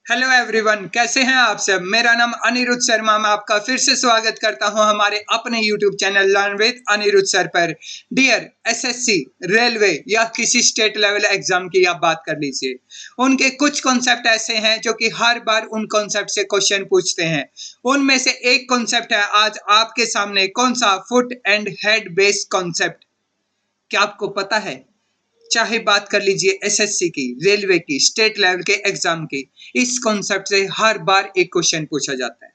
Hello everyone, कैसे हैं आप सब। मेरा नाम अनिरुद्ध शर्मा। मैं आपका फिर से स्वागत करता हूं हमारे अपने YouTube channel learn with Anirudh sir पर। डियर एसएससी, रेलवे या किसी स्टेट लेवल एग्जाम की आप बात कर लीजिए, उनके कुछ कॉन्सेप्ट ऐसे हैं जो कि हर बार उन कॉन्सेप्ट से क्वेश्चन पूछते हैं। उनमें से एक कॉन्सेप्ट है आज आपके सामने, कौन सा? Foot and head based concept. क्या आपको पता है, चाहे बात कर लीजिए एसएससी की, रेलवे की, स्टेट लेवल के एग्जाम की, इस कॉन्सेप्ट से हर बार एक क्वेश्चन पूछा जाता है।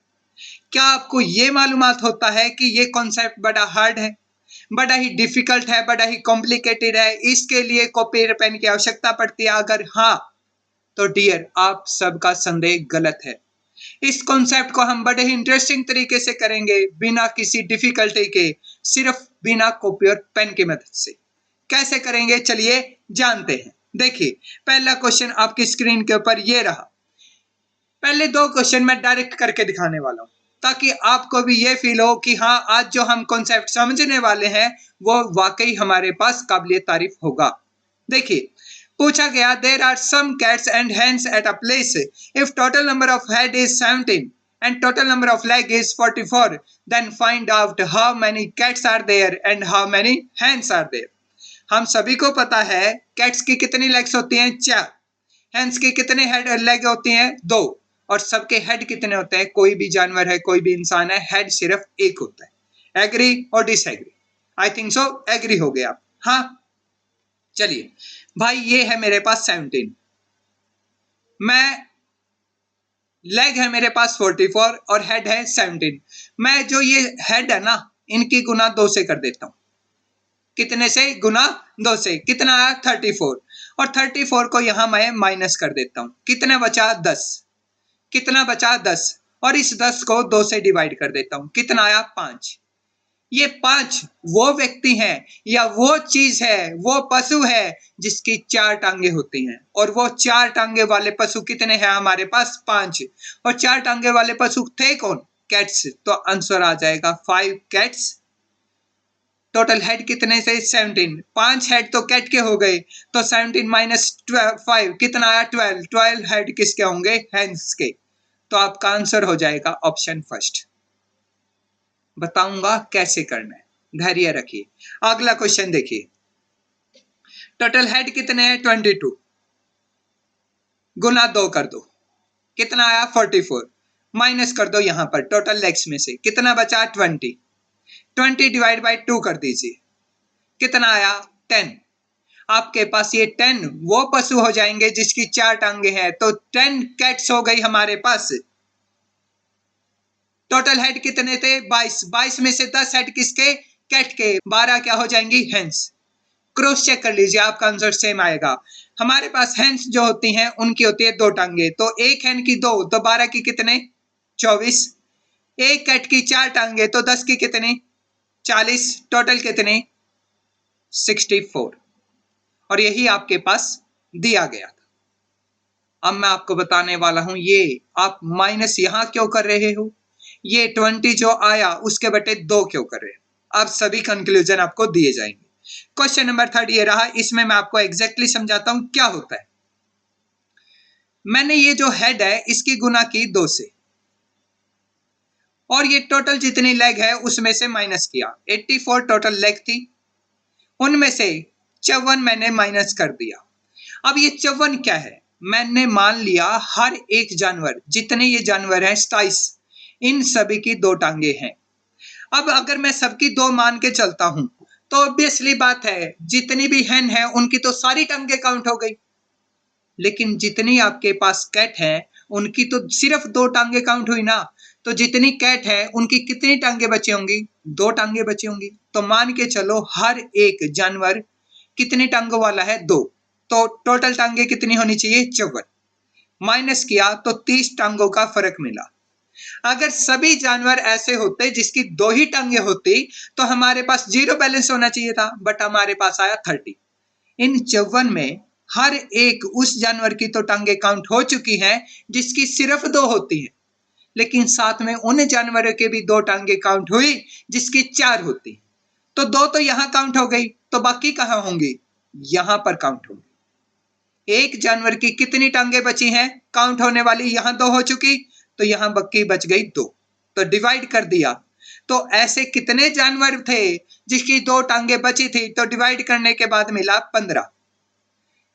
क्या आपको ये मालूमात होता है कि ये कॉन्सेप्ट बड़ा हार्ड है, बड़ा ही डिफिकल्ट है, बड़ा ही कॉम्प्लिकेटेड है, इसके लिए कॉपी पेन की आवश्यकता पड़ती है? अगर हाँ, तो डियर आप सबका संदेह गलत है। इस कॉन्सेप्ट को हम बड़े ही इंटरेस्टिंग तरीके से करेंगे, बिना किसी डिफिकल्टी के, सिर्फ बिना कॉपी और पेन की मदद से। कैसे करेंगे, चलिए जानते हैं। देखिए, पहला क्वेश्चन आपकी स्क्रीन के ऊपर ये रहा। पहले दो क्वेश्चन मैं डायरेक्ट करके दिखाने वाला हूं, ताकि आपको भी ये फील हो कि हाँ, आज जो हम कॉन्सेप्ट समझने वाले हैं वो वाकई हमारे पास काबिलियत तारीफ होगा। देखिए, पूछा गया, there are some cats and hens at a place. If total number of head is 17 and total number of leg is 44, then find out how many cats are there and how many hens are there. हम सभी को पता है cats की कितनी legs होती हैं? 4। Hence की कितने हेड लेग होती हैं? 2। और सबके हेड कितने होते हैं? कोई भी जानवर है, कोई भी इंसान है, हेड सिर्फ एक होता है। एग्री और disagree? I think so agree हो गया आप। हाँ, चलिए भाई, ये है मेरे पास 17, मैं लेग है मेरे पास 44 और हेड है 17। मैं जो ये हेड है ना, इनकी गुना 2 से कर देता हूं। कितने से? गुना 2 से। कितना आया? 34। और 34 को यहां मैं माइनस कर देता हूं। कितना बचा? 10। कितना बचा? 10। और इस 10 को 2 से डिवाइड कर देता हूं। कितना आया? 5। ये 5 वो व्यक्ति हैं या वो चीज है, वो पशु है जिसकी 4 टांगे होती हैं। और वो 4 टांगे वाले पशु कितने हैं हमारे पास? 5। और 4 टांगे वाले पशु थे कौन? कैट्स। तो आंसर आ जाएगा 5 कैट्स। टोटल हेड कितने से? 17। 5 हेड तो कैट के हो गए, तो 17 माइनस 5 कितना आया? 12। 12 हेड किसके होंगे? हेन्स के। तो आपका आंसर हो जाएगा ऑप्शन फर्स्ट। बताऊंगा कैसे करना है, धैर्य रखिए। अगला क्वेश्चन देखिए, टोटल हेड कितने हैं? 22। गुना 2 कर दो, कितना आया? 44। माइनस कर दो यहां पर टोटल लेग्स में से, कितना बचा? 20। 20 डिवाइड बाई 2 कर दीजिए, कितना आया? 10। आपके पास ये 10 वो पशु हो जाएंगे जिसकी 4 टांगे हैं, तो 10 कैट्स हो गई हमारे पास। टोटल हेड कितने थे? 22। 22 में से 10 हेड किसके? कैट के। 12 क्या हो जाएंगी? हेन्स। क्रॉस चेक कर लीजिए, आपका आंसर सेम आएगा। हमारे पास हेन्स जो होती हैं उनकी होती है 2 टांगे, तो एक हेन की 2, तो 12 की कितने? 24। एक कैट की 4 टांगे, तो 10 की कितने? 40। टोटल कितने? 64। और यही आपके पास दिया गया था। अब मैं आपको बताने वाला हूं, ये आप माइनस यहां क्यों कर रहे हो, ये 20 जो आया उसके बटे 2 क्यों कर रहे हो। अब सभी कंक्लूजन आपको दिए जाएंगे। क्वेश्चन नंबर 3 ये रहा, इसमें मैं आपको एग्जैक्टली समझाता हूं क्या होता है। मैंने ये जो हेड है इसकी गुना की 2 से, और ये टोटल जितनी लेग है उसमें से माइनस किया। 84 टोटल लेग थी, उनमें से 54 मैंने माइनस कर दिया। अब ये 54 क्या है? मैंने मान लिया हर एक जानवर, जितने ये जानवर हैं 27, इन सभी की 2 टांगे हैं। अब अगर मैं सबकी 2 मान के चलता हूं, तो ऑब्वियसली बात है, जितनी भी हेन है उनकी तो सारी टांगे काउंट हो गई। लेकिन जितनी आपके पास कैट है उनकी तो सिर्फ 2 टांगे काउंट हुई ना। तो जितनी कैट है उनकी कितनी टांगे बची होंगी? 2 टांगे बची होंगी। तो मान के चलो हर एक जानवर कितनी टांगों वाला है? 2। तो टोटल टांगे कितनी होनी चाहिए? 54। माइनस किया तो 30 टांगों का फर्क मिला। अगर सभी जानवर ऐसे होते जिसकी 2 ही टांगे होती, तो हमारे पास 0 बैलेंस होना चाहिए था, बट हमारे पास आया 30। इन 54 में हर एक उस जानवर की तो टांगे काउंट हो चुकी हैं जिसकी सिर्फ 2 होती हैं, लेकिन साथ में उन जानवरों के भी 2 टांगे काउंट हुई जिसकी 4 होती। तो 2 तो यहां काउंट हो गई, तो बाकी कहां होंगी? यहां पर काउंट होंगी। एक जानवर की कितनी टांगे बची हैं काउंट होने वाली? यहाँ 2 हो चुकी, तो यहाँ बक्की बच गई 2, तो डिवाइड कर दिया। तो ऐसे कितने जानवर थे जिसकी 2 टांगे बची थी? तो डिवाइड करने के बाद मिला 15।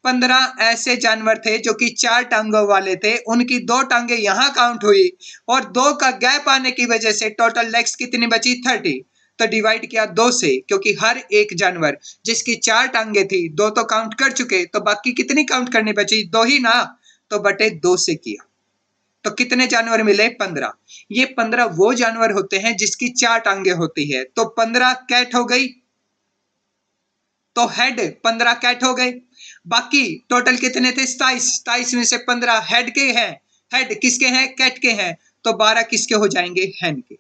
15 ऐसे जानवर थे जो कि 4 टांगों वाले थे, उनकी 2 टांगे यहाँ काउंट हुई और 2 का गैप आने की वजह से टोटल लेग्स कितनी बची? 30। तो डिवाइड किया 2 से, क्योंकि हर एक जानवर जिसकी 4 टांगे थी, 2 तो काउंट कर चुके, तो बाकी कितनी काउंट करनी बची? 2 ही ना, तो बटे 2 से किया। तो कितने जानवर मिले? 15। ये 15 वो जानवर होते हैं जिसकी 4 टांगे होती है। तो 15 कैट हो गई, तो हेड 15 कैट हो गए। बाकी टोटल कितने थे? 27। 27 में से 15 हेड के हैं। हेड किसके हैं? कैट के हैं। तो 12 किसके हो जाएंगे? हैन के।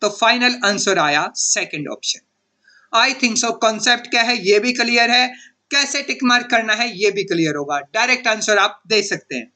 तो फाइनल आंसर आया सेकंड ऑप्शन। आई थिंक सो कॉन्सेप्ट क्या है ये भी क्लियर है, कैसे टिक मार्क करना है ये भी क्लियर होगा। डायरेक्ट आंसर आप दे सकते हैं।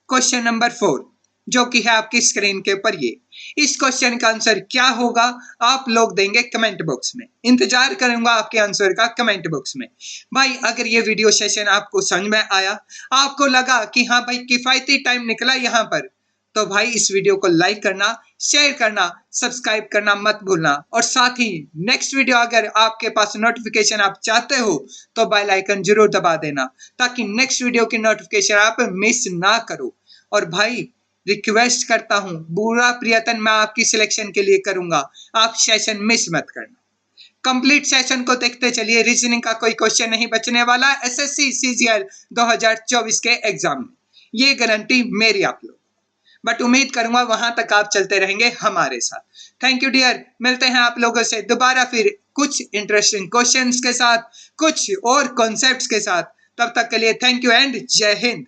क्वेश्चन नंबर 4 जो कि है आपकी स्क्रीन के ऊपर, ये इस क्वेश्चन का आंसर क्या होगा आप लोग देंगे कमेंट बॉक्स में। इंतजार करूंगा आपके आंसर का कमेंट बॉक्स में। भाई अगर ये वीडियो सेशन आपको समझ में आया, आपको लगा कि हाँ भाई किफायती टाइम निकला यहाँ पर, तो भाई इस वीडियो को लाइक करना, शेयर करना, सब्सक्राइब करना मत भूलना। और साथ ही नेक्स्ट वीडियो अगर आपके पास नोटिफिकेशन आप चाहते हो तो बेल आइकन जरूर दबा देना, ताकि नेक्स्ट वीडियो की नोटिफिकेशन आप मिस ना करो। और भाई रिक्वेस्ट करता हूं, बुरा प्रियतन मैं आपकी सिलेक्शन के लिए करूंगा, आप सेशन मिस मत करना। कंप्लीट सेशन को देखते चलिए, रीजनिंग का कोई क्वेश्चन नहीं बचने वाला एसएससी सीजीएल 2024 के एग्जाम में, ये गारंटी मेरी आप लोग। बट उम्मीद करूंगा वहां तक आप चलते रहेंगे हमारे साथ। थैंक यू डियर, मिलते हैं आप लोगों से दोबारा फिर कुछ इंटरेस्टिंग क्वेश्चंस के साथ, कुछ और कॉन्सेप्ट्स के साथ। तब तक के लिए थैंक यू एंड जय हिंद।